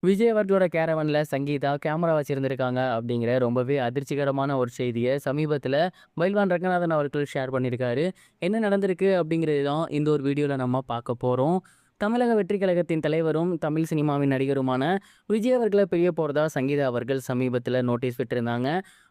விஜய் அவர்களோட கேரவன்ல சங்கீதா கேமரா வச்சிருந்திருக்காங்க அப்படிங்கிற ரொம்பவே அதிர்ச்சிகரமான ஒரு செய்தியை சமீபத்தில் பைல்வான் ரங்கநாதன் அவர்கள் ஷேர் பண்ணியிருக்காரு. என்ன நடந்திருக்கு அப்படிங்கிறது தான் இந்த ஒரு வீடியோவில் நம்ம பார்க்க போகிறோம். தமிழக வெற்றி கழகத்தின் தலைவரும் தமிழ் சினிமாவின் நடிகருமான விஜய் அவர்களை பிரிய போகிறதா சங்கீதா அவர்கள் சமீபத்தில் நோட்டீஸ் விட்டிருந்தாங்க.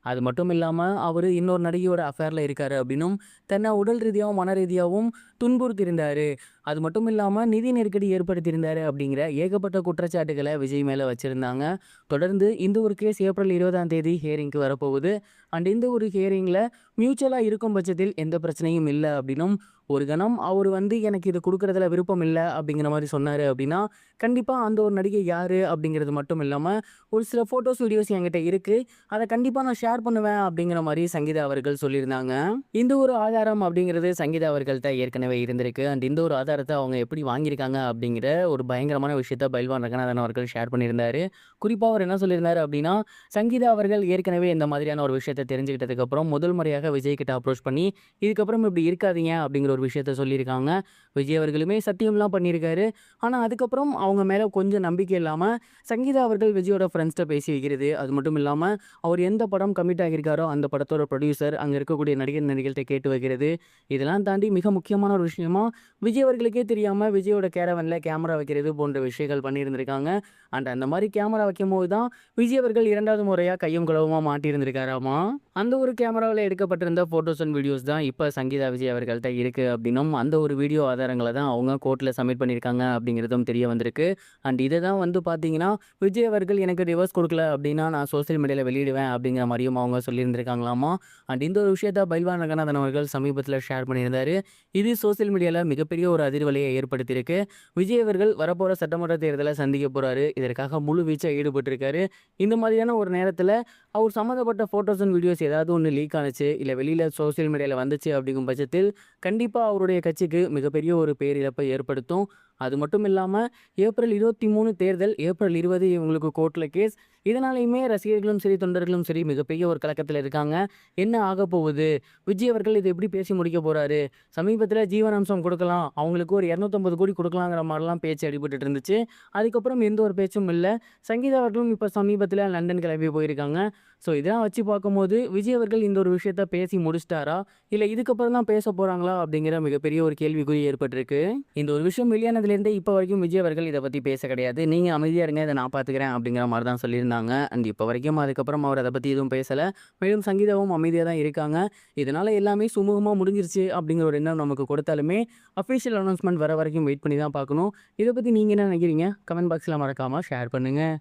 அது மட்டும் இல்லாமல் அவர் இன்னொரு நடிகையோட அஃபேரில் இருக்காரு அப்படின்னும், தன்னை உடல் ரீதியாகவும் மன ரீதியாகவும் துன்புறுத்தியிருந்தார். அது மட்டும் இல்லாமல் நிதி நெருக்கடி ஏற்படுத்தியிருந்தாரு அப்படிங்கிற ஏகப்பட்ட குற்றச்சாட்டுகளை விஜய் மேலே வச்சுருந்தாங்க. தொடர்ந்து இந்த ஒரு கேஸ் ஏப்ரல் 20ஆம் தேதி ஹியரிங்க்கு வரப்போகுது. அண்ட் இந்த ஒரு ஹியரிங்கில் மியூச்சுவலாக இருக்கும் பட்சத்தில் எந்த பிரச்சனையும் இல்லை அப்படின்னும், ஒரு கணம் அவர் எனக்கு இது கொடுக்குறதுல விருப்பம் இல்லை அப்படிங்கிற மாதிரி சொன்னார் அப்படின்னா, கண்டிப்பாக அந்த ஒரு நடிகை யார் அப்படிங்கிறது மட்டும் இல்லாமல் ஒரு சில ஃபோட்டோஸ் வீடியோஸ் என்கிட்ட இருக்குது, அதை கண்டிப்பாக நான் ஷேர் பண்ணுவேன் அப்படிங்கிற மாதிரி சங்கீதா அவர்கள் சொல்லியிருந்தாங்க. இந்த ஒரு ஆதாரம் அப்படிங்கிறது சங்கீதா அவர்கள்ட்ட ஏற்கனவே இருந்திருக்கு. அண்ட் இந்த ஒரு ஆதாரத்தை அவங்க எப்படி வாங்கியிருக்காங்க அப்படிங்கிற ஒரு பயங்கரமான விஷயத்த பைல்வான் ரங்கநாதன் அவர்கள் ஷேர் பண்ணியிருந்தாரு. குறிப்பாக அவர் என்ன சொல்லியிருந்தாரு அப்படின்னா, சங்கீதா அவர்கள் ஏற்கனவே இந்த மாதிரியான ஒரு விஷயத்தை தெரிஞ்சுக்கிட்டதுக்கப்புறம் முதல் முறையாக விஜய் கிட்ட அப்ரோச் பண்ணி, இதுக்கப்புறம் இப்படி இருக்காதீங்க அப்படிங்கிற ஒரு விஷயத்த சொல்லியிருக்காங்க. விஜய் அவர்களுமே சத்தியம்லாம் பண்ணியிருக்காரு. ஆனால் அதுக்கப்புறம் அவங்க மேலே கொஞ்சம் நம்பிக்கை இல்லாமல் சங்கீதா அவர்கள் விஜயோட ஃப்ரெண்ட்ஸ்கிட்ட பேசி வைக்கிறது, அது மட்டும் இல்லாமல் அவர் எந்த படம் கமிட் ஆகியிருக்காரோ அந்த படத்தோட ப்ரொடியூசர் அங்கே இருக்கக்கூடிய நடிகர் நடிகர்கள்ட்ட கேட்டு வைக்கிறது, இதெல்லாம் தாண்டி மிக முக்கியமான ஒரு விஷயமா விஜய் அவர்களுக்கே தெரியாமல் விஜயோட கேரவனில் கேமரா வைக்கிறது போன்ற விஷயங்கள் பண்ணியிருந்திருக்காங்க. அண்ட் அந்த மாதிரி கேமரா வைக்கும்போது தான் விஜய் அவர்கள் 2வது முறையாக கையும் களவுமா மாட்டியிருந்திருக்காராமா. அந்த ஒரு கேமராவில் எடுக்கப்பட்டிருந்த ஃபோட்டோஸ் அண்ட் வீடியோஸ் தான் இப்போ சங்கீதா விஜய் அவர்கள்ட்ட இருக்குது அப்படின்னும், அந்த ஒரு வீடியோ ஆதாரங்களை தான் அவங்க கோர்ட்டில் சப்மிட் பண்ணியிருக்காங்க அப்படிங்கிறதும் தெரிய வந்திருக்கு. அண்ட் இதை தான் பார்த்தீங்கன்னா, விஜய் அவர்கள் எனக்கு டிவோர்ஸ் கொடுக்கல அப்படின்னா நான் சோசியல் மீடியாவில் வெளியிடுவேன் அப்படிங்கிற மாதிரியும் அவங்க சொல்லியிருந்திருக்காங்களாமா. அண்ட் இந்த ஒரு விஷயத்த பைல்வான் ரங்கநாதன் அவர்கள் சமீபத்தில் ஷேர் பண்ணியிருந்தார். இது சோசியல் மீடியாவில் மிகப்பெரிய ஒரு அதிர்வலையை ஏற்படுத்தியிருக்கு. விஜய் அவர்கள் வரப்போகிற சட்டமன்ற தேர்தலை சந்திக்க போகிறாரு. இதற்காக முழு வீச்சை ஈடுபட்டிருக்காரு. இந்த மாதிரியான ஒரு நேரத்தில் அவர் சம்மந்தப்பட்ட ஃபோட்டோஸ் அண்ட் வீடியோஸ் ஏதாவது ஒன்று லீக் ஆனுச்சு, இல்லை வெளியில் சோசியல் மீடியாவில் வந்துச்சு அப்படிங்கும் பட்சத்தில் கண்டிப்பாக அவருடைய கட்சிக்கு மிகப்பெரிய ஒரு பேரிழப்பை ஏற்படுத்தும். அது மட்டும் இல்லாமல் ஏப்ரல் 23 தேர்தல், ஏப்ரல் 20 இவங்களுக்கு கோர்ட்டில் கேஸ். இதனாலையுமே ரசிகர்களும் சரி தொண்டர்களும் சரி மிகப்பெரிய ஒரு கலக்கத்தில் இருக்காங்க. என்ன ஆக போகுது, விஜய் அவர்கள் இதை எப்படி பேசி முடிக்க போகிறாரு, சமீபத்தில் ஜீவனாம்சம் கொடுக்கலாம், அவங்களுக்கு ஒரு 250 கோடி கொடுக்கலாங்கிற மாதிரிலாம் பேச்சு அடிபட்டு இருந்துச்சு. அதுக்கப்புறம் எந்த ஒரு பேச்சும் இல்லை. சங்கீதா அவர்களும் இப்போ சமீபத்தில் லண்டன் கிளம்பி போயிருக்காங்க. ஸோ இதெல்லாம் வச்சு பார்க்கும்போது விஜய் அவர்கள் இந்த ஒரு விஷயத்த பேசி முடிச்சிட்டாரா, இல்லை இதுக்கப்புறம் தான் பேச போகிறாங்களா அப்படிங்கிற மிகப்பெரிய ஒரு கேள்விக்குறி ஏற்பட்டிருக்கு. இந்த ஒரு விஷயம் வெளியானதுலேருந்தே இப்போ வரைக்கும் விஜய் அவர்கள் இதை பற்றி பேச கிடையாது. நீங்கள் அமைதியாக இருங்க, இதை நான் பார்த்துக்கிறேன் அப்படிங்கிற மாதிரி தான் சொல்லியிருந்தாங்க. அண்ட் இப்போ வரைக்கும் அதுக்கப்புறம் அவர் அதை பற்றி எதுவும் பேசலை. மேலும் சங்கீதாவும் அமைதியாக தான் இருக்காங்க. இதனால் எல்லாமே சுமூகமாக முடிஞ்சிருச்சு அப்படிங்கிற ஒரு எண்ணம் நமக்கு கொடுத்தாலுமே அஃபிஷியல் அனௌன்ஸ்மெண்ட் வர வரைக்கும் வெயிட் பண்ணி தான் பார்க்கணும். இதை பற்றி நீங்கள் என்ன நினைக்கிறீங்க? கமெண்ட் பாக்ஸில் மறக்காமல் ஷேர் பண்ணுங்கள்.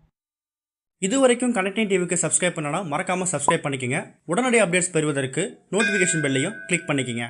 இது வரைக்கும் கனெக்டிங் டிவிக்கு சப்ஸ்கிரைப் பண்ணனா மறக்காமல் சப்ஸ்கிரைப் பண்ணிக்கங்க. உடனடி அப்டேட்ஸ் பெறுவதற்கு நோட்டிஃபிகேஷன் பெல்லையும் கிளிக் பண்ணிக்கங்க.